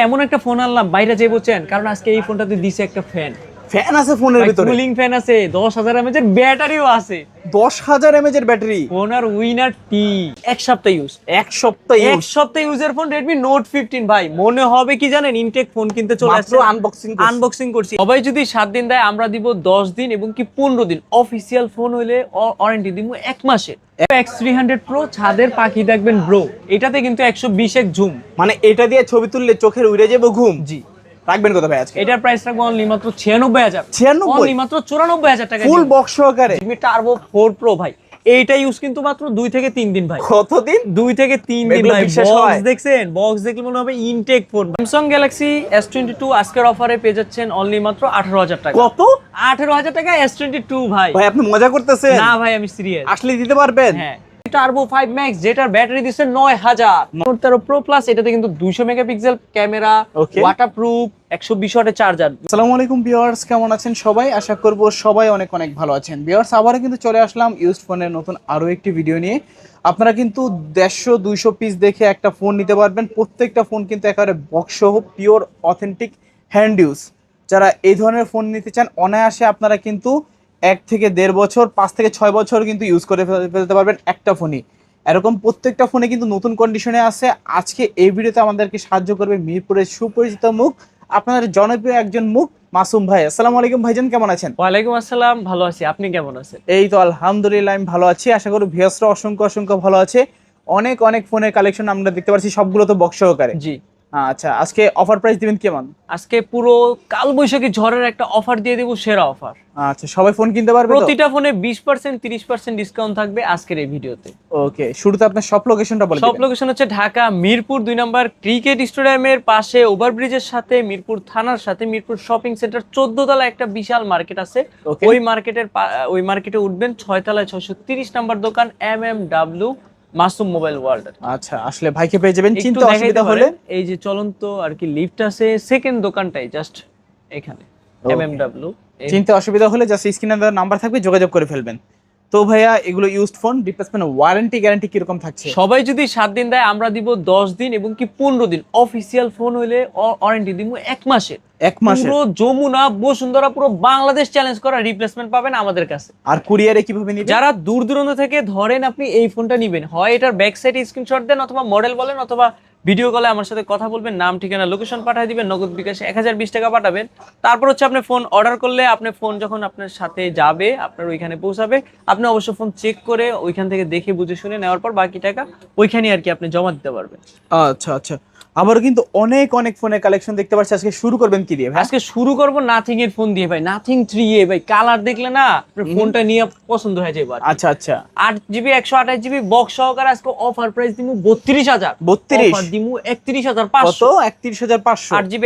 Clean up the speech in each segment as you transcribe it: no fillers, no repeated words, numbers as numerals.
এমন একটা ফোন আনলাম বাইরে যাই বলছেন, কারণ আজকে এই ফোনটাতে দিছে একটা ফ্যান ফ্যান আছে ফোনের ভিতরে, কুলিং ফ্যান আছে, 10,000 mAh এর ব্যাটারিও আছে, 10,000 mAh এর ব্যাটারি। ওনার উইনার টি এক সপ্তাহ ইউজ, এক সপ্তাহ এক সপ্তাহ ইউজের ফোন Redmi Note 15 ভাই। মনে হবে কি জানেন, ইনটেক ফোন কিনতে চলে মাত্র আসছে, আনবক্সিং করছি। সবাই যদি 7 দিন দেয়, আমরা দিব 10 দিন এবং কি 15 দিন। অফিসিয়াল ফোন হইলে ওয়ারেন্টি দিব 1 মাসের। X300 Pro ছাদের পাখি দেখবেন ব্রো, এটাতে কিন্তু 120x জুম, মানে এটা দিয়ে ছবি তুললে চোখের উড়ে যাবে ঘুম। জি। রাখবেন কত ভাই আজকে? এটার প্রাইস রাখবো অনলি মাত্র 96,000, 96? অনলি মাত্র 94,000 টাকা, ফুল বক্স সহকারে Redmi Turbo 4 Pro ভাই। এইটা ইউজ কিন্তু মাত্র 2 থেকে 3 দিন ভাই। কতদিন? 2 থেকে 3 দিন এগুলো ভাই। বিশ্বাস হয়? বক্স দেখছেন, বক্স দেখলে মনে হবে intact phone. Samsung Galaxy S22 আজকের অফারে পেয়ে যাচ্ছেন অনলি মাত্র 18,000 টাকা। কত? 18,000 টাকা S22 ভাই। ভাই আপনি মজা করতেছেন? না ভাই, আমি সিরিয়াস। আসলে দিতে পারবেন? হ্যাঁ। Turbo 5 Max যেটার ব্যাটারি দিচ্ছে 9000। Note 13 Pro Plus এটাতে কিন্তু 200 মেগাপিক্সেল ক্যামেরা, ওয়াটারপ্রুফ, 120 ওয়াটের চার্জার। আসসালামু আলাইকুম ভিউয়ার্স, কেমন আছেন সবাই? আশা করব সবাই অনেক অনেক ভালো আছেন। ভিউয়ার্স, আবারও কিন্তু চলে আসলাম ইউজড ফোনের নতুন আরো একটি ভিডিও নিয়ে। আপনারা কিন্তু 150-200 পিস দেখে একটা ফোন নিতে পারবেন। প্রত্যেকটা ফোন কিন্তু একেবারে বক্স সহ পিওর অথেন্টিক হ্যান্ড ইউজ। যারা এই ধরনের ফোন নিতে চান, অনায়াসে আপনারা কিন্তু 1 থেকে 1.5 বছর, 5 থেকে 6 বছর কিন্তু ইউজ করে ফেলতে পারবেন একটা ফোনই। এরকম প্রত্যেকটা ফোনে কিন্তু নতুন কন্ডিশনে আছে। আজকে এই ভিডিওতে আমাদেরকে সাহায্য করবে মিরপুরের সুপরিচিত মুখ, আপনাদের জনপ্রিয় একজন মুখ, মাসুম ভাই। আসসালামু আলাইকুম ভাইজান, কেমন আছেন? ওয়ালাইকুম আসসালাম, ভালো আছি। আপনি কেমন আছেন? এই তো আলহামদুলিল্লাহ আমি ভালো আছি। আশা করি ভিউয়ার্সরা অসংখ্য অসংখ্য ভালো আছে। অনেক অনেক ফোনের কালেকশন আমরা দেখতে পাচ্ছি, সবগুলো তো বক্স সহকারে। জি। আচ্ছা, আজকে অফার প্রাইস দিবেন কেমন? আজকে পুরো কালবৈশাখী ঝড়ের একটা অফার দিয়ে দেব, সেরা অফার। আচ্ছা, সবাই ফোন কিনতে পারবে তো? প্রতিটা ফোনে 20% 30% ডিসকাউন্ট থাকবে আজকের এই ভিডিওতে। ওকে, শুরুতে আপনার সব লোকেশনটা বলে সব দিবেন। লোকেশন হচ্ছে ঢাকা মিরপুর 2 নম্বর ক্রিকেট স্টেডিয়ামের পাশে, ওভারব্রিজের সাথে, মিরপুর থানার সাথে, মিরপুর শপিং সেন্টার 14 তলা একটা বিশাল মার্কেট আছে। ওই মার্কেটে উঠবেন 6 তলায় 630 নম্বর দোকান MMW মাসুম মোবাইল ওয়ার্ল্ড। আচ্ছা, আসলে ভাইকে পেয়ে যাবেন। চিন্তা অসুবিধা হলে এই যে চলন্ত আর কি লিফট আছে, সেকেন্ড দোকানটাই জাস্ট এখানে MMW। চিন্তা অসুবিধা হলে জাস্ট স্ক্রিনে দেওয়া নাম্বার থাকবে, যোগাযোগ করে ফেলবেন। তো ভাইয়া, এগুলো used phone, replacement warranty guarantee কিরকম থাকছে? সবাই যদি 7 দিন দেয়, আমরা দিব 10 দিন এবং কি 15 দিন। অফিসিয়াল ফোন হইলে ওয়ারেন্টি দিব 1 মাসের। 1 মাসের? পুরো যমুনা বসুন্ধরা পুরো বাংলাদেশ চ্যালেঞ্জ করা রিপ্লেসমেন্ট পাবেন আমাদের কাছে। আর কুরিয়ারে কিভাবে নিবেন? যারা দূর দূরান্ত থেকে ধরেন আপনি এই ফোনটা নিবেন, হয় এটার ব্যাক সাইডে স্ক্রিনশট দেন, অথবা মডেল বলেন, অথবা ভিডিও কলে আমার সাথে কথা বলবেন, নাম ঠিকানা লোকেশন পাঠিয়ে দিবেন, নগদ বিকাশে 1020 টাকা পাঠাবেন। তারপর হচ্ছে আপনি ফোন অর্ডার করলে, আপনি ফোন যখন আপনার সাথে যাবে, আপনার ওইখানে পৌঁছাবে, আপনি অবশ্য ফোন চেক করে ওইখান থেকে দেখে বুঝে শুনে নেওয়ার পর বাকি টাকা ওইখানে আর কি আপনি জমা দিতে পারবেন। আচ্ছা আচ্ছা, আবার কিন্তু অনেক অনেক ফোনের কালেকশন দেখতে পাচ্ছি। আজকে শুরু করবেন কি দিয়ে ভাই? আজকে শুরু করব নাথিং এর ফোন দিয়ে ভাই। নাথিং 3A ভাই, কালার দেখলে না ফোনটা নিয়ে পছন্দ হয়ে যাবে। আচ্ছা আচ্ছা, 8GB 128GB বক্স সহকারে আজকে অফার প্রাইস দিমু 32,000। 32 অফার দিমু 31,500। কত? 31,500? 8GB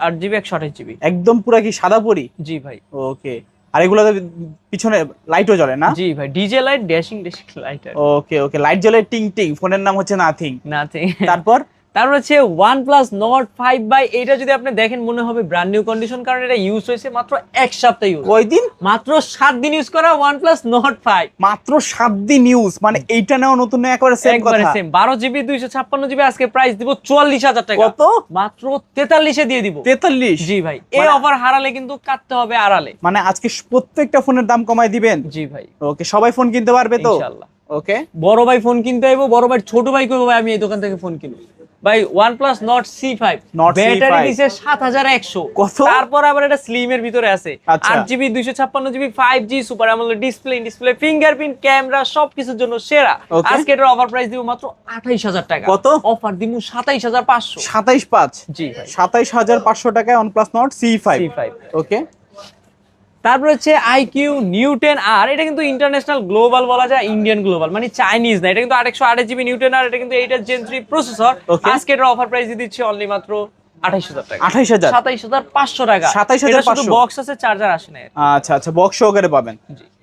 128GB একদম পুরো কি সাদা পরি? জি ভাই। ওকে, আর এগুলো পিছনে লাইটও জ্বলে না? জি ভাই, ডিজে লাইট, ড্যাশিং লাইট। ওকে ওকে, লাইট জ্বলে টিং টিং। ফোনের নাম হচ্ছে নাথিং। তারপর হচ্ছে OnePlus Nord 5 ভাই। এটা যদি আপনি দেখেন মনে হবে ব্র্যান্ড নিউ কন্ডিশন, কারণ এটা ইউজ হয়েছে মাত্র 1 সপ্তাহ ইউজ। কয়দিন? মাত্র 7 দিন ইউজ করা OnePlus Nord 5। মাত্র 7 দিন ইউজ, মানে এইটা নাও নতুন না, একবারে সেম কথা। 12GB 256GB আজকে প্রাইস দিব 44,000 টাকা। কত? মাত্র 43 এ দিয়ে দিব। 43? জি ভাই, এই অফার হারালে কিন্তু কাটতে হবে আড়ালে। মানে আজকে প্রত্যেকটা ফোনের দাম কমায় দিবেন? জি ভাই। ওকে, সবাই ফোন কিনতে পারবে তো ইনশাআল্লাহ। ওকে, বড় ভাই ফোন কিনতে আইবো, বড় ভাই ছোট ভাই কইবো ভাই আমি এই দোকান থেকে ফোন কিনবো। ভাই OnePlus Nord C5 ব্যাটারি দিছে 7100। কত? তারপর আবার এটা স্লিম এর ভিতরে আছে। 8GB 256GB 5G super AMOLED display, fingerprint, camera সবকিছুর জন্য সেরা। আজকে এটার অফার প্রাইস দিব মাত্র 28,000 টাকা। কত? অফার দিব 27,500। 27,500? জি ভাই, 27,500 টাকায় OnePlus Nord C5। ওকে, তারপর হচ্ছে IQ Neo 10R। এটা কিন্তু ইন্টারন্যাশনাল গ্লোবাল বলা যায়, ইন্ডিয়ান গ্লোবাল মানে চাইনিজ না। এটা কিন্তু 828GB Neo 10R। এটা কিন্তু 8 Gen 3 প্রসেসর। আজকে এর অফার প্রাইস দিচ্ছি অনলি মাত্র 28,000 টাকা। 28,000? 27,500 টাকা। 27,500? বক্স আছে, চার্জার আসে না। আচ্ছা আচ্ছা, বক্স সহকারে পাবেন।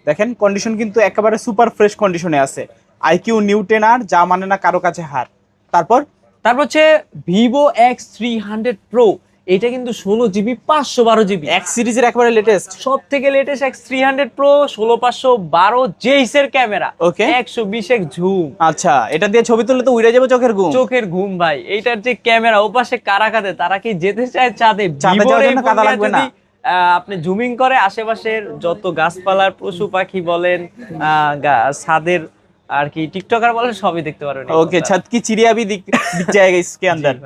দেখেন কন্ডিশন কিন্তু একেবারে সুপার ফ্রেশ কন্ডিশনে আছে। IQ Neo 10R, যা মানে না কারো কাছে হার। তারপর হচ্ছে Vivo X300 Pro। এটা কিন্তু 16GB 512GB এক্স সিরিজের একেবারে লেটেস্ট। সব থেকে লেটেস্ট X300 Pro 16512 জেইসের ক্যামেরা, ওকে 120x ঝুম। আচ্ছা, এটা দিয়ে ছবি তুললে তো উড়ে যাবে চোখের ঘুম। চোখের ঘুম ভাই। এইটার যে ক্যামেরা, ওপাশে কারা কাঁদে, তারা কি যেতে চায় চাঁদে? চাঁদে যাওয়ার জন্য কাদা লাগবে না। আপনি জুমিং করে আশেপাশের যত গাছপালার পশু পাখি বলেন, ছাদের আর কি টিকটকার বলেন, সবই দেখতে পারবেন। ओके, छत की चिड़िया भी दिख जाएगा इसके अंदर।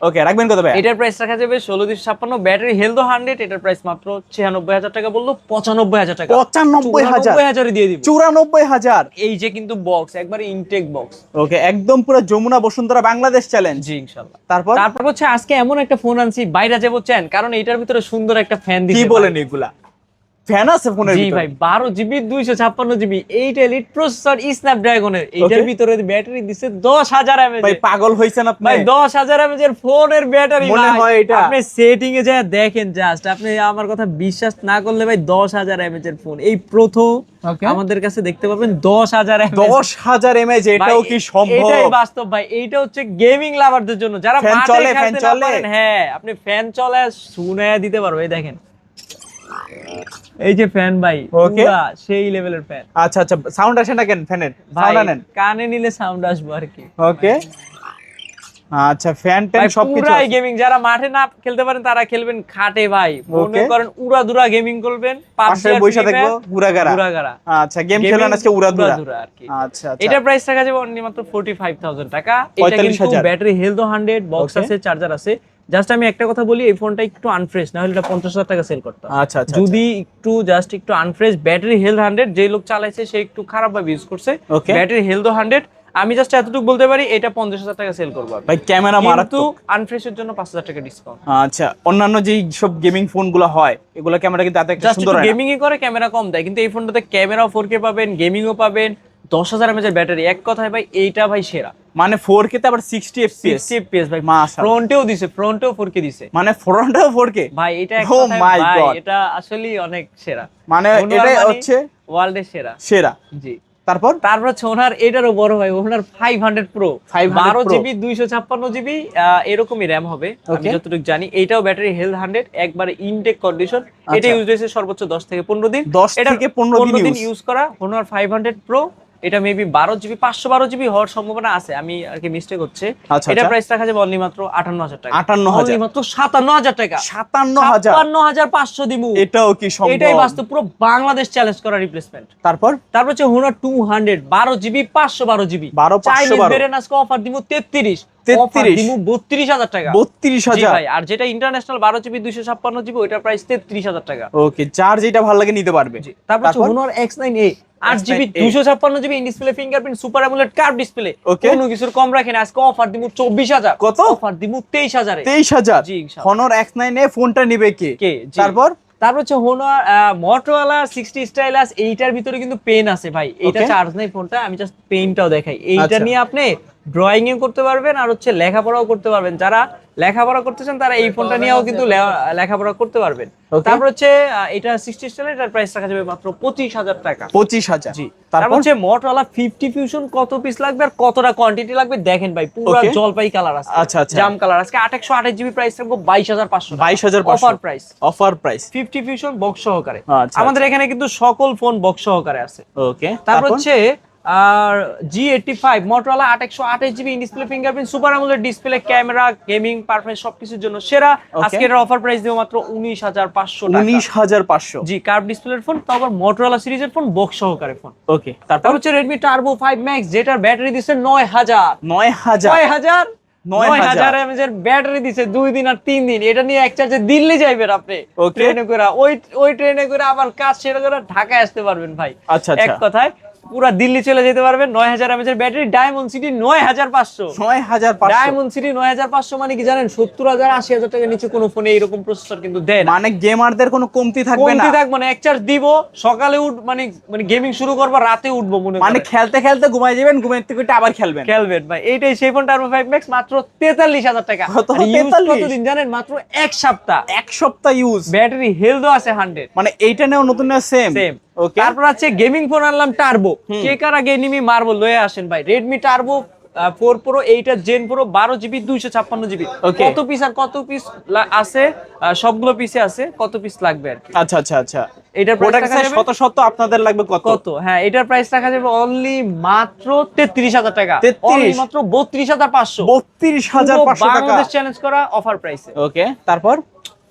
ওকে, রাখবেন কত ভাই? এটার প্রাইস রাখা যাবে 16256, ব্যাটারি হেলথ 100। এটার প্রাইস মাত্র 96000 টাকা, বললো 95000 টাকা। 95000 দিয়ে দিব। 94000। এই যে কিন্তু বক্স, একবারে ইনটেক বক্স। ওকে, একদম পুরো যমুনা বসুন্ধরা বাংলাদেশ চ্যালেঞ্জ। জি ইনশাআল্লাহ। তারপর হচ্ছে আজকে এমন একটা ফোন আনছি, বাইরে যাবো চেন, কারণ এটার ভিতরে সুন্দর একটা ফ্যান দিছে। কি বলেন এগুলা? ফ্যান আছে ফোনের জি ভিতরে? ভাই, 12GB 256GB 8 এলিট প্রসেসর স্ন্যাপড্রাগনের। এটার ভিতরে ব্যাটারি দিছে 10000 mAh। ভাই পাগল হইছেন আপনি? ভাই 10000 mAh এর ফোনের ব্যাটারি মনে হয় এটা? আপনি সেটিং এ যায় দেখেন, জাস্ট আপনি আমার কথা বিশ্বাস না করলে ভাই 10000 mAh এর ফোন এই প্রথম আমাদের কাছে দেখতে পাবেন। 10000 mAh, 10000 mAh, এটাও কি সম্ভব? এটাই বাস্তব ভাই। এইটা হচ্ছে গেমিং লাভারদের জন্য, যারা ফ্যান মাঠে চলে, খেলতে ফ্যান না চলে। পারেন। হ্যাঁ, আপনি ফ্যান চলে শুনায়া দিতে পারবে। এই দেখেন, এই যে ফ্যান ভাই, Okay. পুরা সেই লেভেলের ফ্যান। আচ্ছা আচ্ছা, সাউন্ড আসে না কেন ফ্যানের? ভাই সাউন্ড আনেন। কানে নিলে সাউন্ড আসবে আর কি। ওকে, আচ্ছা, ফ্যান ট্যান ভাই সবকিছু পুরাই আছে। গেমিং, যারা মাঠে না খেলতে পারেন তারা খেলবেন খাটে ভাই। মনে Okay. করেন উড়াদুরা গেমিং করবেন, পাশে বইসা দেখবো উড়াগারা। উড়াগারা। আচ্ছা, গেম খেলেন আজকে উড়াদুরা। আর কি। আচ্ছা আচ্ছা, এটা প্রাইস রাখা যাবে অনলি মাত্র 45000 টাকা। এটা কিন্তু 45,000 ব্যাটারি হেলথ 100, বক্স Okay. আছে, চার্জার আছে। জাস্ট আমি একটা কথা বলি, এই ফোনটা একটু আনফ্রেশ, না হলে এটা 50000 টাকা সেল করতে হয়। আচ্ছা আচ্ছা, যদি একটু জাস্ট একটু আনফ্রেশ, ব্যাটারি হেলথ 100, যে লোক চালাইছে সে একটু খারাপ ভাবে ইউজ করছে। Okay. ব্যাটারি হেলথ 100, আমি জাস্ট এতটুকু বলতে পারি, এটা 50000 টাকা সেল করবো আমি। ভাই ক্যামেরা কিন্তু মারাত্মক। আনফ্রেশের জন্য 5000 টাকা ডিসকাউন্ট। আচ্ছা, অন্যান্য যেই সব গেমিং ফোন গুলো হয়, এগুলো ক্যামেরা কিন্তু এত একটা জাস্ট সুন্দর হয় না। গেমিং এ করে ক্যামেরা কম দেয়, কিন্তু এই ফোনটাতে ক্যামেরাও 4K পাবেন, গেমিংও পাবেন, 10000 mAh এর ব্যাটারি। এক কথায় ভাই এইটা ভাই সেরা। মানে 4K তে আবার 60 FPS। 60 fps ভাই, মাশাআল্লাহ। ফ্রন্টেও দিছে, ফ্রন্টেও 4K দিছে মানে ফ্রন্টটাও 4K ভাই। এটা এক Oh কথায় my ভাই, God. এটা আসলেই অনেক সেরা। মানে এটাই হচ্ছে ওয়ার্ল্ডের সেরা। সেরা। জি। তারপর হচ্ছে ওনার এটারও বড় ভাই, ওনার 500 Pro 12GB 256GB এরকমই র্যাম হবে আমি যতটুকু জানি। এটাও ব্যাটারি হেলথ 100, একবারে ইনটেক কন্ডিশন। এটা ইউজ হয়েছে সর্বোচ্চ 10 থেকে 15 দিন। 10 থেকে 15 দিন ইউজ করা। ওনার 500 Pro, এটা মেবি 12GB 512GB হওয়ার সম্ভাবনা আছে, আমি আর কি মিস্টেক হচ্ছে। এটা প্রাইস রাখা যাবে অনলি মাত্র 58000 টাকা। 58000, অনলি মাত্র 57000 টাকা। 57000, 57500 দিমু। এটাও কি সম্ভব? এটাই বাস্তব, পুরো বাংলাদেশ চ্যালেঞ্জ করা রিপ্লেসমেন্ট। তারপর হচ্ছে Honor 200 12GB 512GB 512 ভেরিয়েন্ট আজকে অফার দিমু 33 দিমু 32000 টাকা। 32000 ভাই। আর যেটা ইন্টারন্যাশনাল 12GB 256GB, ওইটার প্রাইস 33000 টাকা। ওকে, যার যেটা ভালো লাগে নিতে পারবে। তারপর হচ্ছে Honor X9A 8GB 256GB in display, fingerprint, super AMOLED curve display. কোনো কিছুর কম রাখেন, আজকে অফার দিমু 24000। কত? অফার দিমু 23000 এ। 23000। জি ইনশাআল্লাহ। Honor X9A ফোনটা নিবে কে? জি। তারপর হচ্ছে Honor Motorola 60 স্টাইলাস, এইটার ভিতরে কিন্তু পেন আছে ভাই। এটা চার্জ নাই ফোনটা, আমি জাস্ট পেনটাও দেখাই। এইটা নিয়ে আপনি ড্রয়িং এ করতে পারবেন, আর হচ্ছে লেখাপড়াও করতে পারবেন। যারা লেখাপড়া করতেছেন তারা এই ফোনটা নিয়েও কিন্তু লেখাপড়া করতে পারবেন। তারপর হচ্ছে এটা 60 স্টাইল, এটার প্রাইস রাখা যাবে মাত্র 25000 টাকা। 25000। জি। তারপর হচ্ছে Motorola 50 Fusion, কত পিস লাগবে আর কতটা কোয়ান্টিটি লাগবে দেখেন ভাই। পুরো জলপাই কালার আছে, আচ্ছা আচ্ছা, জাম কালার। আজকে 828GB প্রাইস রাখবো 22500 টাকা। 22500 offer price. Offer price 50 Fusion box সহকারে। আচ্ছা, আমাদের এখানে কিন্তু সকল ফোন বক্স সহকারে আছে। ওকে, তারপর হচ্ছে আর G85 Motorola 828GB in display, fingerprint, super AMOLED display, camera, gaming, performance সবকিছুর জন্য সেরা। আজকে এর অফার প্রাইস দেব মাত্র 19500 টাকা। 19500। জি, কার্ভ ডিসপ্লের ফোন, তারপর Motorola সিরিজের ফোন, বক্স সহকারে ফোন। ওকে, তারপর হচ্ছে Redmi Turbo 5 Max, যেটার ব্যাটারি দিছে 9000 9000 mAh এর ব্যাটারি দিছে 2 দিন আর 3 দিন। এটা নিয়ে এক চার্জে দিল্লি যাইবেন আপনি ট্রেনে করে, ওই ট্রেনে করে আবার কাজ সেরে করে ঢাকায় আসতে পারবেন ভাই। আচ্ছা এক কথায় পুরা দিল্লি চলে যেতে পারবেন। 9000 mAh এর battery, diamond city 9500। Diamond city 9500 মানে কি জানেন? 70000 80000 টাকার নিচে কোনো ফোনে এরকম প্রসেসর কিন্তু দেয় না। মানে গেমারদের কোনো কমতি থাকবে না। কমতি থাকবে না। এক চার্জ দিব, সকালে মানে গেমিং শুরু করব, রাতে উঠবো মনে করেন। মানে খেলতে খেলতে ঘুমাই যাবেন, ঘুমের থেকে উঠে আবার খেলবেন ভাই। এইটাই সেই ফোন Turbo 5 Max, মাত্র 43000 টাকা। কতদিন জানেন? মাত্র এক সপ্তাহ। এক সপ্তাহ ইউজ। ব্যাটারি হেলথও আছে 100। মানে এইটা নেও নতুন নেও সেম। ওকে, তারপর আছে গেমিং ফোন আনলাম টার্বো। কে কার আগে এনিমি মারবো লয়ে আসেন ভাই। Redmi Turbo 4 প্রো, এইটা gen pro 12GB 256GB। Okay. কত পিস আর কত পিস আছে, সবগুলো পিসে আছে, কত পিস লাগবে আর কি। আচ্ছা আচ্ছা আচ্ছা, এটার প্রাইস প্রোডাক্ট রাখা যাবে শত শত, আপনাদের লাগবে কত? কত? হ্যাঁ, এটার প্রাইস রাখা যাবে অনলি মাত্র 33,000 টাকা। 33? অনলি মাত্র 32,500। 32,500 টাকা। বাংলাদেশ চ্যালেঞ্জ করা অফার প্রাইসে। ওকে, তারপর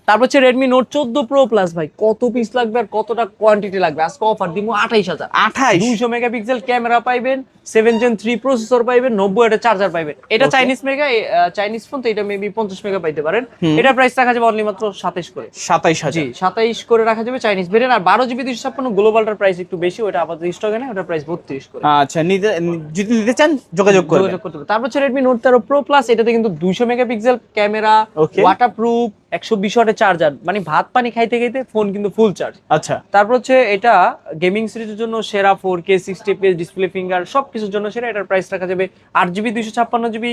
তারপর হচ্ছে Redmi Note 14 Pro Plus ভাই, কত পিস লাগবে আর কতটা কোয়ান্টিটি লাগবে? আজকে অফার দিব 28,000। 28? 200 মেগাপিক্সেল ক্যামেরা পাইবেন, 7 Gen 3 প্রসেসর পাইবেন, 90 ওয়াটের চার্জার পাইবেন। এটা Okay. Chinese mega, Chinese phone তো, এটা মেবি 50 মেগা পাইতে পারেন। এটা প্রাইস রাখা যাবে অনলি মাত্র 27 করে। 27,000। জি, 27 করে রাখা যাবে চাইনিজ ভেরিয়েন্ট। আর 12GB 256 গ্লোবালটার প্রাইস একটু বেশি, ওটা আপাতত স্টকে নেই, ওটা প্রাইস 32 করে। আচ্ছা, যদি নিতে চান যোগাযোগ করবেন। যোগাযোগ করতে হবে। তারপর হচ্ছে Redmi Note 13 Pro Plus, এটাতে কিন্তু 200 মেগাপিক্সেল ক্যামেরা, Okay. ওয়াটারপ্রুফ, 120 ওয়াটের চার্জার, মানে ভাত পানি খাইতে খাইতে ফোন কিন্তু ফুল চার্জ। আচ্ছা, তারপর হচ্ছে এটা গেমিং সিরিজের জন্য সেরা, 4K 60 fps ডিসপ্লে, ফিঙ্গার সবকিছুর জন্য সেরা। এটার প্রাইস রাখা যাবে 8GB 256GB,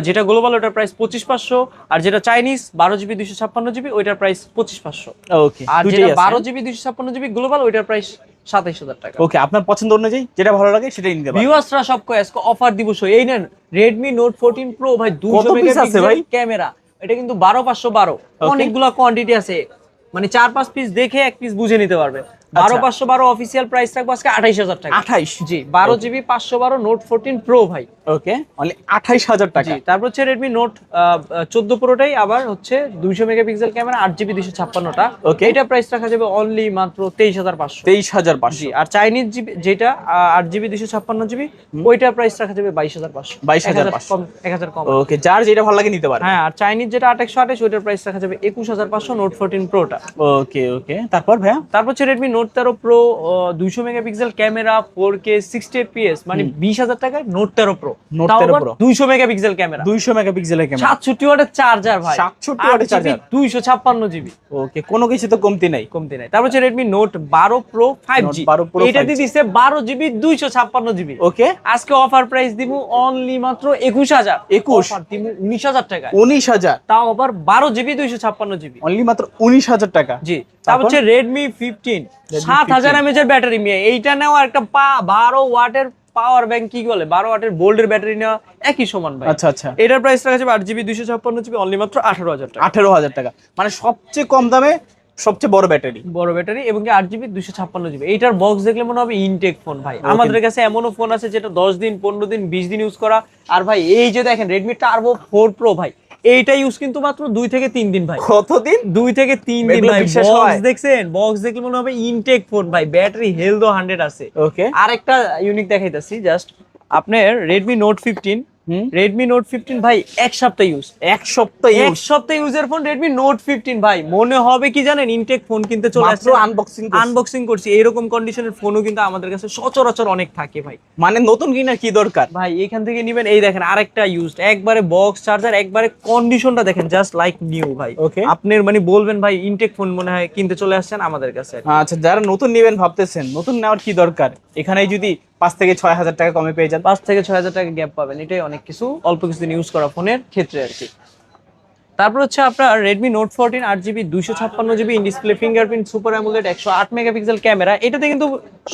যেটা গ্লোবাল ওটার প্রাইস 25,500, আর যেটা চাইনিজ 12GB 256GB ওইটার প্রাইস 25,500। ওকে, আর দুইটাই যেটা আছে। 12GB 256GB গ্লোবাল ওইটার প্রাইস 27,000 টাকা। ওকে, আপনার পছন্দ অনুযায়ী যেটা ভালো লাগে সেটাই নিতে পারেন। ভিউয়ার্সরা সব কয় আজকে অফার দিবস, এই নেন Redmi Note 14 Pro ভাই, 200 কত piece আছে ভাই? মেগাপিক্সেল ক্যামেরা, এটা কিন্তু 12,512, অনেকগুলা কোয়ান্টিটি আছে, মানে 4-5 পিস দেখে এক পিস বুঝে নিতে পারবে। 12,512 অফিসিয়াল প্রাইস থাকবে আজকে 28,000 টাকা। 28? জি, 12GB 512 Note 14 Pro ভাই। ওকে, অনলি 28,000 টাকা। জি, তারপর হচ্ছে Redmi Note 14 Proটাই আবার হচ্ছে 200 মেগাপিক্সেল ক্যামেরা, 8GB 256টা। Okay. এটা প্রাইস রাখা যাবে অনলি মাত্র 23,500। 23,500। জি, আর চাইনিজ যেটা 8GB 256GB ওইটার প্রাইস রাখা যাবে 22,500। 22,500 1000 কম। ওকে, যার যেটা ভালো লাগে নিতে পারেন। হ্যাঁ, আর চাইনিজ যেটা 2828 ওইটার প্রাইস রাখা যাবে 21,500 Note 14 Proটা। ওকে ওকে, তারপর ভাইয়া? তারপর হচ্ছে Redmi Note 13 Pro 200 megapixel camera, 4K 60 fps, মানে 20,000 টাকায় Note 13 Pro। Note তাও 13 আবার Pro 200 মেগাপিক্সেল ক্যামেরা, 200 মেগাপিক্সেলের ক্যামেরা, 67 ওয়াটের চার্জার ভাই, 67 ওয়াটের চার্জার, 256GB। ওকে, কোনো কিছু তো কমতি নাই। কমতি নাই। তারপর হচ্ছে Redmi Note 12 Pro 5G, Note 12 Pro এটা 5G দিছে 12GB 256GB। ওকে, আজকে অফার প্রাইস দিব অনলি মাত্র 21,000। 21? অফার দিব 19,000 টাকা, 19,000? তাও আবার 12GB 256GB। অনলি মাত্র 19,000 টাকা। জি, তারপর হচ্ছে Redmi 15 7000 mAh এর ব্যাটারি নিয়ে, এইটা নেওয়া একটা 12 ওয়াটের পাওয়ার ব্যাংক, কি বলে 12 ওয়াটের বোল্ডের ব্যাটারি নেওয়া একই সমান ভাই। আচ্ছা আচ্ছা, এটার প্রাইস রাখা যাবে 8GB 256GB অনলি মাত্র 18,000 টাকা। 18,000 টাকা, মানে সবচেয়ে কম দামে সবচেয়ে বড় ব্যাটারি। বড় ব্যাটারি এবং 8GB 256GB। এইটার বক্স দেখলে মনে হবে ইনটেক ফোন ভাই। আমাদের কাছে এমনও ফোন আছে যেটা 10 দিন 15 দিন 20 দিন ইউজ করা। আর ভাই এই যে দেখেন Redmi Turbo 4 Pro ভাই, এইটা ইউজ কিন্তু মাত্র 2 থেকে 3 দিন ভাই। কতদিন? 2 থেকে 3 দিন এগুলো ভাই। বিশ্বাস বক্স হয়? দেখছেন, বক্স দেখলে মনে হবে ইনটেক ফোন ভাই। ব্যাটারি হেলথ 100 আছে। ওকে, আরেকটা ইউনিক দেখাইতাছি, জাস্ট আপনার Redmi Note 15, Redmi Note 15 ভাই এক সপ্তাহ ইউজ, এক সপ্তাহ এক সপ্তাহ ইউজের ফোন Redmi Note 15 ভাই। মনে হবে কি জানেন, ইনটেক ফোন কিনতে চলে মাত্র আসছে, আনবক্সিং আনবক্সিং করছি। এরকম কন্ডিশনের ফোনও কিন্তু আমাদের কাছে সচরাচর অনেক থাকে ভাই। মানে নতুন কিনার কি দরকার ভাই এখান থেকে নিবেন। এই দেখেন আরেকটা ইউজড, একবারে বক্স চার্জার, একবারে কন্ডিশনটা দেখেন জাস্ট লাইক নিউ ভাই। ওকে, আপনার মানে বলবেন ভাই ইনটেক ফোন মনে হয় কিনতে চলে আসছেন আমাদের কাছে। আচ্ছা, যারা নতুন নেবেন ভাবতেছেন নতুন নেওয়ার কি দরকার, এখানেই যদি 5 থেকে 6,000 টাকা কমে পেয়ে যান, 5 থেকে 6,000 টাকা গ্যাপ পাবেন, এটাই অনেক কিছু, অল্প কিছুদিন ইউজ করা ফোনের ক্ষেত্রে আর কি। তারপর হচ্ছে আপনার Redmi Note 14 8GB 256GB in display, fingerprint, super AMOLED, 108 megapixel camera. এটাতে কিন্তু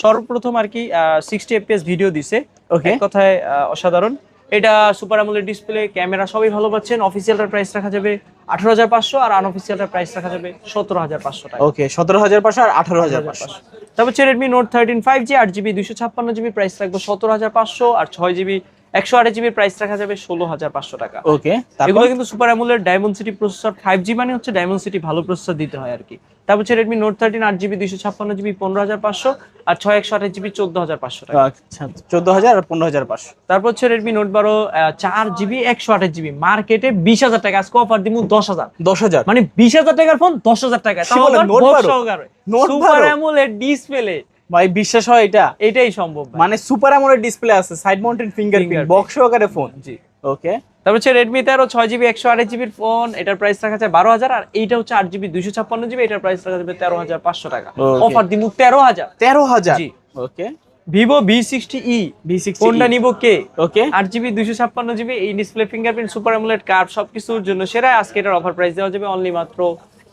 সর্বপ্রথম আর কি 60 fps ভিডিও দিছে। ওকে, এক কথায় অসাধারণ। এটা সুপার অ্যামোলেড ডিসপ্লে, ক্যামেরা সবই ভালো পাচ্ছেন। অফিসিয়ালটার প্রাইস রাখা যাবে 18,500 আর আনঅফিসিয়ালটার প্রাইস রাখা যাবে 17,500 টাকা। ওকে, 17,500 আর 18,500। তারপর হচ্ছে Redmi Note 13 5G 8GB 256GB price রাখবে 17,500 আর 6GB 128GB প্রাইস রাখা যাবে 16,500 টাকা। ওকে, এগুলো কিন্তু super AMOLED Dimensity processor, 5G মানে হচ্ছে Dimensity ভালো প্রসেসর দিতে হয় আর কি। তারপর হচ্ছে Redmi Note 13 8GB 256GB 15,500 আর 6 128GB 14,500 টাকা। আচ্ছা, 14,000 আর 15,500। তারপর হচ্ছে Redmi Note 12 4GB 128GB মার্কেটে 20,000 টাকা, আজকে অফার দিমু 10,000। 10,000 মানে 20,000 টাকার ফোন 10,000 টাকা, কি বলেন, Note 12? Note super 12? AMOLED display, ভাই বিশ্বাস হয় এটা? এটাই সম্ভব ভাই। মানে সুপার অ্যামোলেড ডিসপ্লে আছে, সাইড মাউন্টেড ফিঙ্গারপ্রিন্ট, বক্স সহকারে ফোন। জি, ওকে, তারপর হচ্ছে Redmi 13 6GB 128GB ফোন, এটার প্রাইস রাখা যায় 12,000 আর এইটা হচ্ছে 8GB 256GB, এটার প্রাইস রাখা যাবে 13,500 টাকা। Okay. অফার দিমু 13,000। 13,000? জি। ওকে, Vivo V60e, V60e কোনটা নিব কে? ওকে, 8GB 256GB এই display, fingerprint, super AMOLED curve সবকিছুর জন্য সেরা। আজকে এটার অফার প্রাইস দেওয়া যাবে অনলি মাত্র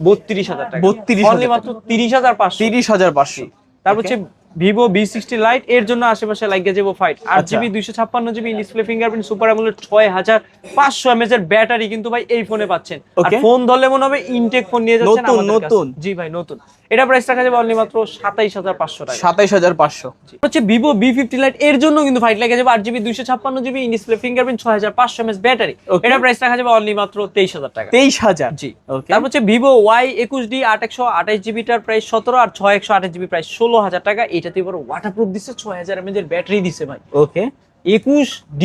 32,000 টাকা। 32,000 অনলি মাত্র 30,500। 30,500। তারপর হচ্ছে ভিভো V60 লাইট এর জন্য আশেপাশে লাগিয়ে যাবো fight 8GB 256GB display fingerprint super AMOLED 6500 mAh এর ব্যাটারি কিন্তু ভাই এই ফোনে পাচ্ছেন। আর ফোন ধরলে মনে হবে ইনটেক ফোন নিয়ে যাচ্ছেন আমাদের কাছে। জি ভাই নতুন। এটা প্রাইস রাখা যাবে অনলি মাত্র 27500 টাকা। 27500 হচ্ছে ভিভো V50 লাইট এর জন্য কিন্তু ফাইট লাগিয়ে যাবে 8GB 256GB display fingerprint 6500 mAh battery. এটা প্রাইস রাখা যাবে অনলি মাত্র 23000 টাকা। 23000 জি। তারপর হচ্ছে ভিভো Y21D 8128GB টার প্রাইস 17 আর 6128GB প্রাইস 16000 টাকা। এটাতে বড় ওয়াটারপ্রুফ দিচ্ছে 6000 mAh এর ব্যাটারি দিছে ভাই। ওকে 21D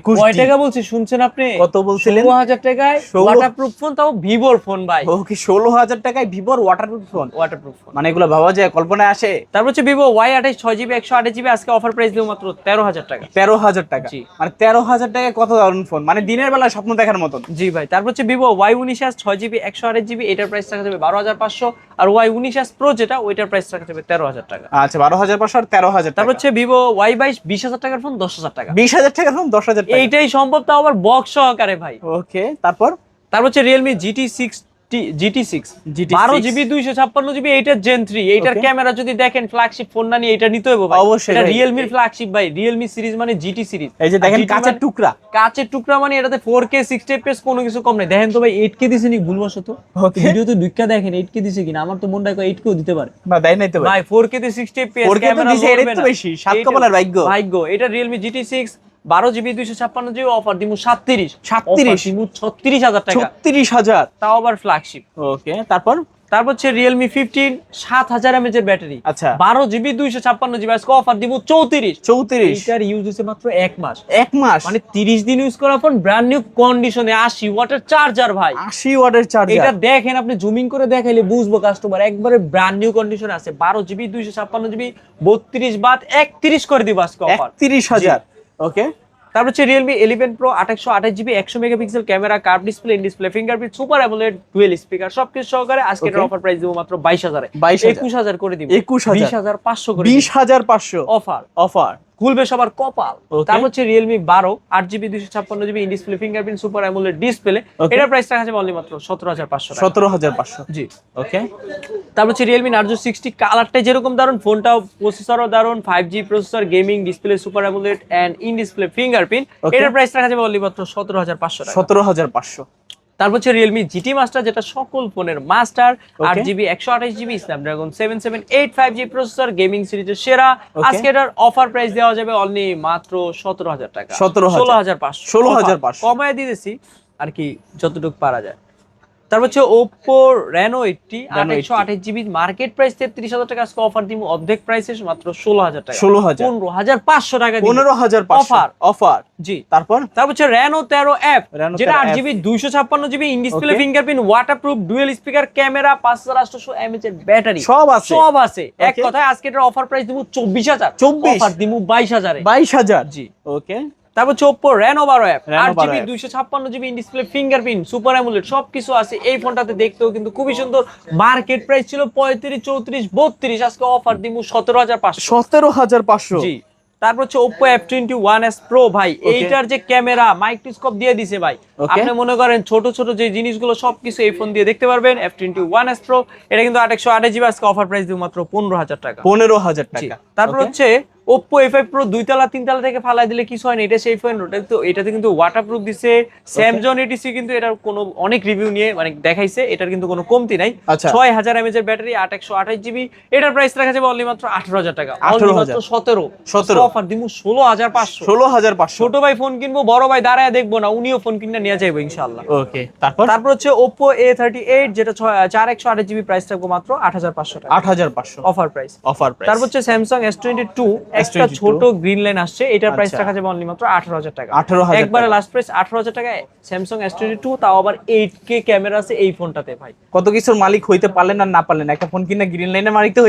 কয় টাকা বলছি শুনছেন আপনি? কত বলছিলেন? 16000 টাকায় ওয়াটারপ্রুফ ফোন, তাও ভিভোর ফোন ভাই। ওকে 16000 টাকায় ভিভোর ওয়াটারপ্রুফ ফোন। মানে এগুলো ভাবা যায়, কল্পনায় আসে? তারপর হচ্ছে ভিভো Y28 6GB 128GB আজকে অফার প্রাইস দিও মাত্র 13000 টাকা। 13000 টাকা। মানে 13000 টাকায় কত দারুণ ফোন, মানে দিনের বেলা স্বপ্ন দেখার মতন। জি ভাই। তারপর হচ্ছে ভিভো Y19s 6GB 128GB এটার প্রাইস রাখা যাবে 12500 আর Y19s Pro যেটা ওইটার প্রাইস রাখা যাবে 13000 টাকা। আচ্ছা 12500 আর 13000 টাকা। তারপর হচ্ছে ভিভো Y22 20000 টাকার ফোন 10000 টাকা। 20000 টাকার ফোন 10000 টাকা। এইটাই সম্ভব, তাও আবার বক্স সহকারে ভাই। ওকে তারপর হচ্ছে Realme GT6 12GB 256GB এইটার Gen 3 এইটার ক্যামেরা যদি দেখেন ফ্ল্যাগশিপ ফোন না নিয়ে এটা নিতে হবে ভাই। অবশ্যই এটা Realme এর ফ্ল্যাগশিপ ভাই। Realme সিরিজ মানে GT সিরিজ। এই যে দেখেন কাচের টুকরা, কাচের টুকরা মানে এটাতে 4K 60 fps কোনো কিছু কম নাই। দেখেন তো ভাই 8K দিছে নি ভুলবশত। ভিডিওতে দুইটা দেখেন 8K দিছে কিনা, আমার তো মনটা কয় 8K দিতে পারে না, দেয় নাই তো ভাই। 4K তে 60 fps ক্যামেরা দিছে, এর তো বেশি। সাত কপালের ভাগ্য। এটা Realme GT6 12GB 256GB offer দিমু 37 দিমু 36000 টাকা। 36000 তাও আবার ফ্ল্যাগশিপ। ওকে তারপর হচ্ছে Realme 15 7000 mAh এর ব্যাটারি। আচ্ছা 12GB 256GB আজকে অফার দিমু 34। এটার ইউজ হইছে মাত্র 1 মাস। 1 মাস মানে 30 দিন ইউজ করার পর ব্র্যান্ড নিউ কন্ডিশনে 80 ওয়াটের চার্জার ভাই। 80 ওয়াটের চার্জার। এটা দেখেন আপনি জুমিং করে দেখাইলে বুঝবো কাস্টমার একবারে ব্র্যান্ড নিউ কন্ডিশনে আছে। 12GB 256GB 32 বাদ 31 করে দিব আজকে অফার 31000। ওকে তারপর হচ্ছে Realme 11 Pro 828GB 100 megapixel camera, curve display, in display fingerprint, super AMOLED, dual speaker সবকিছু সহকারে আজকে এর অফার প্রাইস দিব মাত্র 22000 এ। 21000 করে দিব। 20500 করে 20500 অফার খুলবে সবার কপাল। তারপর হচ্ছে Realme 12 8GB 256GB in display fingerprint super AMOLED display এটার প্রাইস রাখা যাবে অনলি মাত্র 17500 টাকা। 17500 জি। ওকে তারপর হচ্ছে Realme Narzo 60 কালারটাই যেরকম দারুন, ফোনটাও প্রসেসরও দারুন, 5G processor, gaming, display, super AMOLED and in display fingerprint এটার প্রাইস রাখা যাবে অনলি মাত্র 17500 টাকা। 17500। তারপর হচ্ছে Realme GT Master যেটা সকল ফোনের master 8GB 128GB Snapdragon 7785G processor, gaming সিরিজের সেরা। আজকে এটার অফার প্রাইস দেওয়া যাবে অনলি মাত্র 17000 টাকা। 16500 কমায় দিয়েছি আর কি যতটুকু পারা যায়। তারপর হচ্ছে Oppo Reno 80 128GB market price 33000 টাকা, আজকে অফার দিমু অর্ধেক প্রাইসে মাত্র 16000 টাকা। 15500 টাকা দিমু 15500 অফার। জি। তারপর হচ্ছে Reno 13F যেটা 8GB 256GB in display fingerprint, waterproof, dual speaker, camera, 5800 mAh এর ব্যাটারি সব আছে। এক কথায় আজকে এটার অফার প্রাইস দিমু 24000। অফার দিমু 22000 এ। 22000 জি। ওকে তারপর হচ্ছে Oppo Reno 12F 8GB 256GB in display fingerprint super AMOLED সবকিছু আছে এই ফোনটাতে। দেখতেও কিন্তু খুবই সুন্দর। মার্কেট প্রাইস ছিল 35 34 32, আজকে অফার দিমু 17500। 17500 জি। তারপর হচ্ছে Oppo F21s Pro ভাই এইটার যে ক্যামেরা মাইক্রোস্কোপ দিয়ে দিছে ভাই। আপনি মনে করেন ছোট ছোট যে জিনিসগুলো সবকিছু এই ফোন দিয়ে দেখতে পারবেন। F21s Pro এটা কিন্তু 828GB আজকে অফার প্রাইস দিমু মাত্র 15000 টাকা। 15000 টাকা। তারপর হচ্ছে Oppo A5 Pro 2 তলা 3 তলা থেকে ফালাই দিলে কিছু হয় না, এটা সেই ফোন। ওটা তো এটাতে কিন্তু ওয়াটারপ্রুফ দিছে। Samsung ATC কিন্তু এটার কোনো অনেক রিভিউ নিয়ে মানে দেখাইছে, এটার কিন্তু কোনো কমতি নাই। 6000 mAh এর ব্যাটারি 8128GB এটার প্রাইস রাখা যাবে অনলি মাত্র 18000 টাকা। অনলি মাত্র 17 অফার দিমু 16500। 16500 ছোট ভাই ফোন কিনবো, বড় ভাই দাঁড়ায় দেখবো না, উনিও ফোন কিনে নিয়ে যাইবো ইনশাআল্লাহ। ওকে তারপর হচ্ছে Oppo A38 যেটা 4128GB প্রাইস থাকবে মাত্র 8500 টাকা। 8500 অফার প্রাইস। তারপর হচ্ছে Samsung S22 একটা ছোট গ্রিন লাইন আসছে, এটার প্রাইস রাখা যাবে অনলি মাত্র 18000 টাকা। একবারে লাস্ট প্রাইস 18000 টাকা। Samsung S22 তাও আবার 8K ক্যামেরা আছে এই ফোনটাতে ভাই। কত কিছুর মালিক হইতে পারলেন আর না পারলেন, একটা ফোন কিনে গ্রিন লাইনে মালিক তো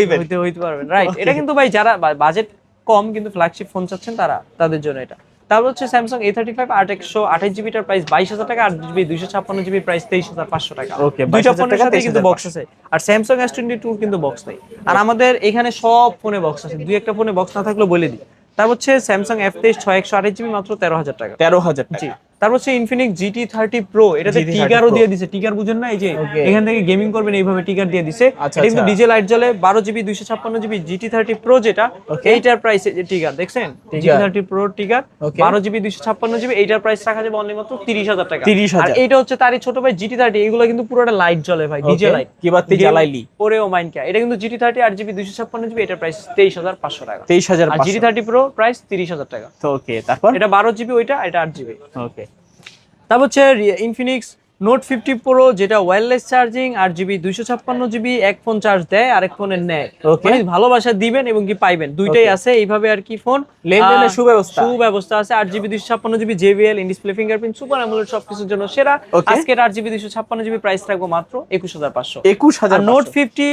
হইতে পারবেন রাইট। এটা কিন্তু ভাই যারা বাজেট কম কিন্তু ফ্ল্যাগশিপ ফোন চাচ্ছেন তাদের জন্য এটা। তারপর হচ্ছে Samsung A35 8128GB টার প্রাইস 22000 টাকা, 8GB 256GB প্রাইস 23500 টাকা। দুইটা ফোনের সাথে কিন্তু বক্স আছে। আর Samsung S22 কিন্তু বক্স নেই। আর আমাদের এখানে সব ফোনে বক্স আছে, দুই একটা ফোনে বক্স না থাকলেও বলে দিই। তারপর হচ্ছে Samsung F23 6128GB মাত্র 13000 টাকা। 13000 টাকা। জি। তারপর হচ্ছে ইনফিনিক্স GT30 Pro, এটাতে GT30 টিগারও Pro। দিয়ে দিছে, টিগার বুঝেন না, এই যে Okay। এখান থেকে গেমিং করবেন এইভাবে টিগার দিয়ে দিছে। আচ্ছা, এটা কিন্তু আচ্ছা। ডিজে লাইট জ্বলে, 12GB 256GB GT30 Pro যেটা, Okay। এইটার প্রাইস যে টিগার দেখছেন, টিগার। GT30 Pro টিগার Okay। 12GB 256GB, এইটার প্রাইস রাখা যাবে অনলি মাত্র 30,000 টাকা। 30,000। আর এইটা হচ্ছে তারই ছোট ভাই GT30, এগুলো কিন্তু পুরোটা লাইট জ্বলে ভাই, ডিজে Okay। লাইট কি বাতি জ্বালাইলি পরেও মাইন্ড কে। এটা কিন্তু GT30 8GB 256GB, এটার প্রাইস 23,500 টাকা। আর 23,500। GT30 Pro প্রাইস 30,000 টাকা। তো ওকে, তারপর এটা 12GB, ওইটা এটা 8GB। ওকে। তারপর হচ্ছে ইনফিনিক্স নোট 50 প্রো, যেটা ওয়্যারলেস চার্জিং, 8GB 256GB, এক ফোন চার্জ দেয় আরেক ফোনের নেয়। Okay। মানে ভালোবাসা দিবেন এবং কি পাইবেন, দুইটাই Okay। আছে এইভাবে আর কি। ফোন লেনদেনের সুব্যবস্থা। সুব্যবস্থা আছে। 8GB 256GB JBL in display fingerprint super AMOLED সবকিছুর জন্য সেরা। Okay। আজকের 8GB 256GB প্রাইস রাখবো মাত্র 21,500। 21,000। আর নোট 50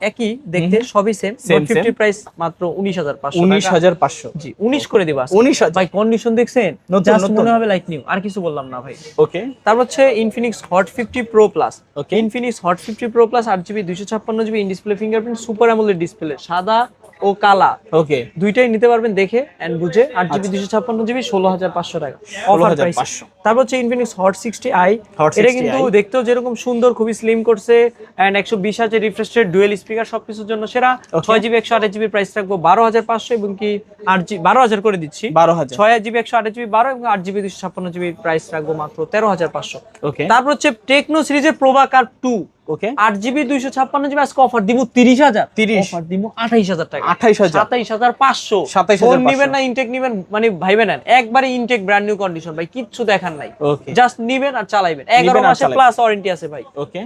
একই দেখতে, সবই same. Same, note 50 same। Price মাত্র 19,500 টাকা। 19,500। জি 19 করে দেব আজকে। 19,000। ভাই কন্ডিশন দেখছেন, নতুন, জাস্ট নতুন। মনে হবে লাইক নিউ, আর কিছু বললাম না ভাই। ওকে। তারপর হচ্ছে Infinix hot 50 pro plus. Okay। Infinix hot 50 pro plus 8GB 256GB in display fingerprint super AMOLED display, সাদা ও কালা ওকে। দুইটাই নিতে পারবেন দেখে এন্ড বুঝে। 8GB 256GB 16,500 টাকা অফার প্রাইস। 16,500। তারপর হচ্ছে ইনফিনিক্স হট 60i, Hot এটা 60i কিন্তু দেখতেও যেরকম সুন্দর, খুবই স্লিম করছে and 120Hz refresh rate, dual speaker, সবকিছুর জন্য সেরা। Okay। 6GB 128GB প্রাইস রাখবো 12,500 এবং কি 8GB 12,000 করে দিচ্ছি। 12,000। 6GB 128GB 12 এবং 8GB 256GB প্রাইস রাখবো মাত্র 13,500। ওকে। তারপর হচ্ছে টেকনো সিরিজের প্রোভা কার 2, ওকে। 8GB 256GB আজকে অফার দিব 30,000, 30। অফার দিব 28,000 টাকা। 28,000। 27,500। 27,500। ফোন নিবেন না ইনটেক নিবেন, মানে ভাইবেন নেন একবারে ইনটেক ব্র্যান্ড নিউ কন্ডিশন ভাই, কিচ্ছু দেখার নাই, ওকে। জাস্ট নিবেন আর চালাইবেন। 11 নিবেন আর মাসে চালাইবেন। প্লাস ওয়ারেন্টি আছে ভাই। ওকে।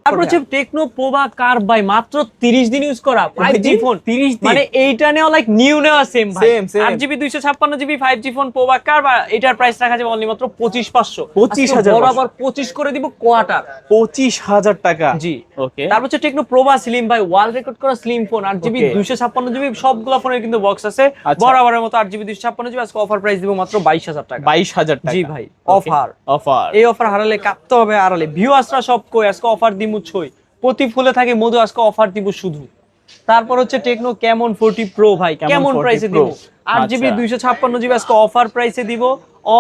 তারপর হচ্ছে টেকনো প্রোভা কার ভাই, মাত্র 30 দিন ইউজ করা 5G ফোন। 30 দিন। মানে এইটা নেওয়া লাইক নিউ নেওয়া সেম ভাই। Same, same। 8GB 256GB 5G ফোন প্রোভা কার, বা এটার প্রাইস রাখা যাবে অনলি মাত্র 25,500। 25,500। বরাবর 25 করে দিব কোয়ার্টার। 25,000 টাকা। জি। ওকে। তারপর হচ্ছে টেকনো প্রোভা স্লিম ভাই, ওয়াল রেকর্ড করা slim phone, 8GB Okay। 256GB সবগুলা ফোনের কিন্তু বক্স আছে। আচ্ছা। বরাবরের মতো 8GB 256GB আজকে অফার প্রাইস দিব মাত্র 22,000 টাকা। 22,000 টাকা। জি ভাই, Okay। অফার। অফার। এই অফার হারালে কাঁপতে হবে, হারালে ভিউয়ার্সরা সব কই আজকে অফার দিমু ছই, প্রতি ফুলে থাকে মধু, আজকে অফার দিব শুধু। তারপর হচ্ছে টেকনো ক্যামন 40 প্রো ভাই, Camon কেমন 40 প্রাইসে Pro। দিব? 8GB আচ্ছা। 256GB আজকে অফার প্রাইসে দিব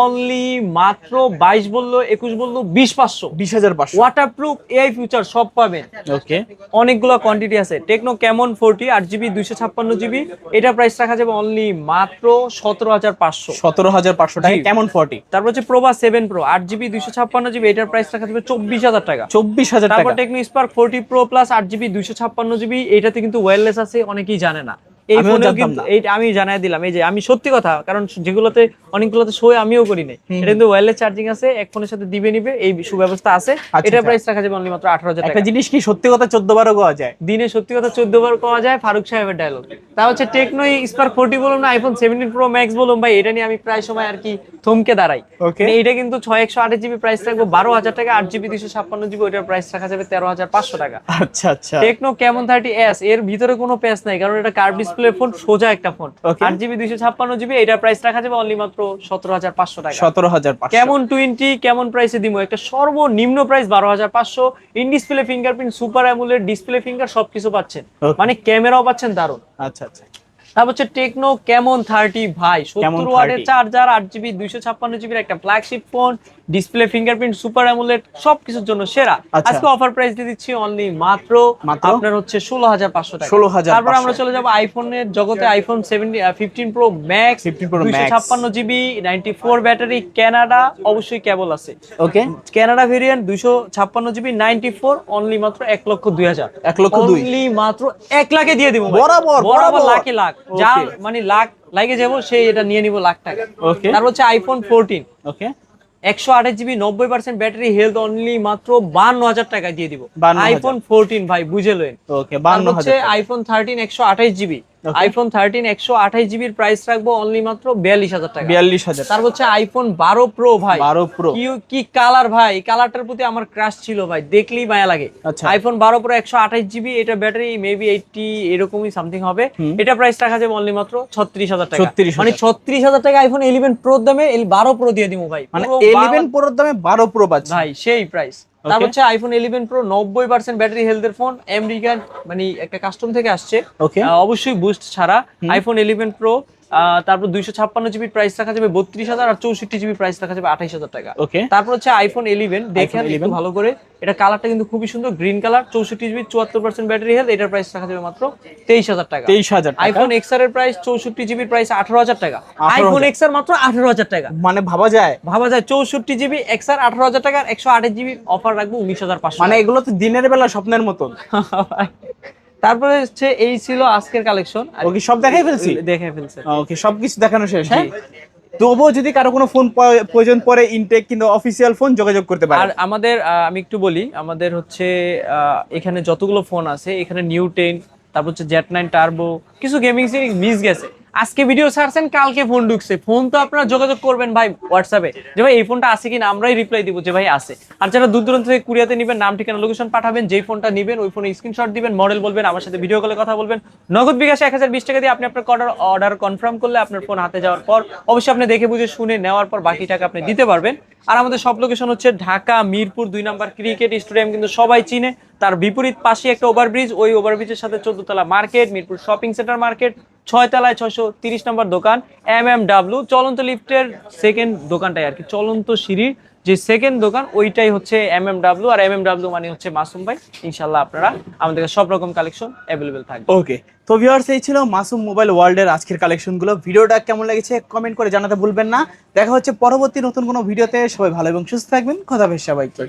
অনলি মাত্র 22 বললো 21 বললো 20,500। 20,500। ওয়াটারপ্রুফ এআই ফিচার সব পাবেন। ওকে। অনেকগুলো কোয়ান্টিটি আছে। টেকনো ক্যামন 40 8GB 256GB, এটা প্রাইস রাখা যাবে অনলি মাত্র 17,500। 17,500 টাকা জি। কেমন 40। তারপর হচ্ছে প্রোভা 7 প্রো 8GB 256GB, এটার প্রাইস রাখা যাবে 24,000 টাকা। 24,000 তারপর টাকা। Tecno Spark 40 pro plus 8GB 256GB, এটাতে কিন্তু ওয়্যারলেস আছে, অনেকেই জানে না। এই আমিও ফোনেও জানতাম কিন্তু না। এইটা আমি জানাই দিলাম, এই যে আমি সত্যি কথা, কারণ যেগুলোতে অনেকগুলোতে শো আমিও করি নাই, এটা কিন্তু ওয়্যারলেস চার্জিং আছে, এক ফোনের সাথে দিবে নিবে, এই সুব্যবস্থা আছে। আচ্ছা, এটা আচ্ছা। প্রাইস রাখা যাবে অনলি মাত্র 18,000 একটা টাকা। জিনিস কি সত্যি কথা 14 বারও পাওয়া যায়। দিনে সত্যি কথা 14 বার পাওয়া যায়, ফারুক সাহেবের ডায়লগ। তা হচ্ছে টেকনো স্পার্ক 40 বলুন না আইফোন 17 প্রো ম্যাক্স বলুন ভাই, এটা নিয়ে আমি প্রায় সময় আর কি থমকে দাঁড়াই। Okay। মানে এটা কিন্তু 6128GB প্রাইস রাখবো 12,000 টাকা, 8GB 256GB ওটার প্রাইস রাখা যাবে 13,500 টাকা। আচ্ছা, আচ্ছা। টেকনো ক্যামন 30s, এর ভিতরে কোনো প্যাচ নাই, কারণ এটা কার্ভ ডিসপ্লে ফোন, সোজা একটা ফোন। Okay। 8GB 256GB, এটার প্রাইস রাখা যাবে অনলি মাত্র 17,500 টাকা। 17,500। কেমন 20 কেমন প্রাইসে দিব? একটা সর্বনিম্ন price 12,500, in display fingerprint super AMOLED display finger সবকিছু পাচ্ছেন। Okay। মানে ক্যামেরাও পাচ্ছেন দারুন। আচ্ছা, আচ্ছা। তারপর হচ্ছে টেকনো ক্যামন 30 ভাই, Camon 70 ওয়াটের 30। চার্জার, 8GB 256GB একটা flagship phone, display fingerprint super AMOLED সবকিছুর জন্য সেরা। আচ্ছা। আজকে অফার প্রাইস দিয়ে দিচ্ছি অনলি মাত্র মাত্র? আপনার হচ্ছে 16,500 টাকা। 16,500 তারপর আমরা চলে যাব আইফোনের জগতে, iPhone 15 pro max 15 Pro Max। 256GB 94 battery, Canada, অবশ্যই কেবল আছে। ওকে। কানাডা ভেরিয়েন্ট 256GB 94 অনলি মাত্র 1,02,000। 1,02,000 অনলি মাত্র 1 লাখে দিয়ে দিব ভাই। বরাবর, বরাবর বরাবর। লাখে লাখ, যা Okay। মানে লাখ লাগে যাবো সেই এটা নিয়ে নিব লাখ টাকা। Okay। তারপর হচ্ছে আইফোন 14 ওকে। 128GB 90% ব্যাটারি হেলথ অনলি মাত্র 52,000 টাকা দিয়ে দিব। 52,000 আইফোন 14 ভাই বুঝে লইন। ওকে। তারপর হচ্ছে 52,000 টাকা। IPhone 13 128GB, Okay। IPhone 13 128GB এর প্রাইস রাখবো অনলি মাত্র 42,000 টাকা। 42,000। তারপর হচ্ছে আইফোন 12 প্রো ভাই, 12 Pro। কি কালার ভাই, কালারটার প্রতি আমার ক্রাশ ছিল ভাই, দেখলেই মায়া লাগে। আচ্ছা। আইফোন 12 প্রো 128GB, এটা ব্যাটারি মেবি 80 এরকমই সামথিং হবে। এটা প্রাইস রাখা যাবে অনলি মাত্র 36,000 টাকা। 36,000 মানে 36,000 টাকা আইফোন 11 প্রো দামে 12 প্রো দিয়ে দিমু ভাই, মানে পুরো 11 Pro দামে 12 Pro পাচ্ছি ভাই, সেই প্রাইস। তারপর হচ্ছে আইফোন 11 প্রো 90% ব্যাটারি হেলথের ফোন, আমেরিকান মানে একটা কাস্টম থেকে আসছে। Okay। অবশ্যই বুস্ট ছাড়া। আইফোন 11 প্রো তারপর 256 জিবি প্রাইস রাখা যাবে 32,000, আর 64 জিবি প্রাইস রাখা যাবে 28,000 টাকা। ওকে, তারপর হচ্ছে আইফোন 11, দেখেন একটু ভালো করে, এটা কালারটা কিন্তু খুবই সুন্দর, green colour, 64 GB, 74% battery health, এটার প্রাইস রাখা যাবে মাত্র 23,000 টাকা। 23,000 টাকা। আইফোন এক্সআর এর প্রাইস 64 জিবির প্রাইস 18,000 টাকা। আইফোন এক্সআর মাত্র 18,000 টাকা, মানে ভাবা যায় 64 জিবি এক্সআর 18,000 টাকা, আর 128 জিবি অফার রাখবো 19,500। মানে এগুলো তো দিনের বেলা স্বপ্নের মতন। তারপরে হচ্ছে এই ছিল আজকের কালেকশন। ওকে, সব দেখাই ফেলছি, দেখে ফেলছে। ওকে, সবকিছু দেখানো শেষ। হ্যাঁ, তবুও যদি কারো কোনো ফোন প্রয়োজন পড়ে, ইনটেক কিংবা অফিসিয়াল ফোন যোগাযোগ করতে পারে। আর আমাদের আমি একটু বলি, আমাদের হচ্ছে এখানে যতগুলো ফোন আছে, এখানে নিউ 10, তারপর হচ্ছে Z9 টার্বো, কিছু গেমিং সিরিজ মিস গেছে, আজকে ভিডিও ছাড়ছেন, কালকে ফোন ঢুকছে, ফোন তো আপনারা যোগাযোগ করবেন ভাই হোয়াটসঅ্যাপে, যে ভাই এই ফোনটা আছে কিনা, আমরাই রিপ্লাই দিব যে ভাই আছে। আর যারা দূর দূরান্ত থেকে কুরিয়াতে নেবেন, নাম ঠিকানা লোকেশন পাঠাবেন, যেই ফোনটা নেবেন ওই ফোনে স্ক্রিনশট দিবেন, মডেল বলবেন, আমার সাথে ভিডিও কলে কথা বলবেন, নগদ বিকাশে 1020 টাকা দিয়ে আপনি আপনার অর্ডার কনফার্ম করলে আপনার ফোন হাতে যাওয়ার পর অবশ্যই আপনি দেখে বুঝে শুনে নেওয়ার পর বাকি টাকা আপনি দিতে পারবেন। আর আমাদের সব লোকেশন হচ্ছে ঢাকা মিরপুর 2 নম্বর ক্রিকেট স্টেডিয়াম, কিন্তু সবাই চিনে, তার বিপরীত পাশে একটা ওভারব্রিজ, ওই ওভারব্রিজের সাথে 14 তলা market, Mirpur shopping centre market, 6 তলায় 630 নম্বর দোকান MMW, চলন্ত লিফটের সেকেন্ড দোকানটাই আর কি, চলন্ত সিঁড়ির যে সেকেন্ড দোকান ওইটাই হচ্ছে MMW, আর MMW মানে হচ্ছে মাসুম ভাই। ইনশাল্লাহ আপনারা আমাদের কাছে সব রকম কালেকশন অ্যাভেলেবেল থাকবে। ওকে, তো ভিউয়ার্স, এই ছিল মাসুম মোবাইল ওয়ার্ল্ডের আজকের কালেকশনগুলো। ভিডিওটা কেমন লেগেছে কমেন্ট করে জানাতে ভুলবেন না। দেখা হচ্ছে পরবর্তী নতুন কোনো ভিডিওতে। সবাই ভালো এবং সুস্থ থাকবেন। খোদা হাফেজ সবাইকে।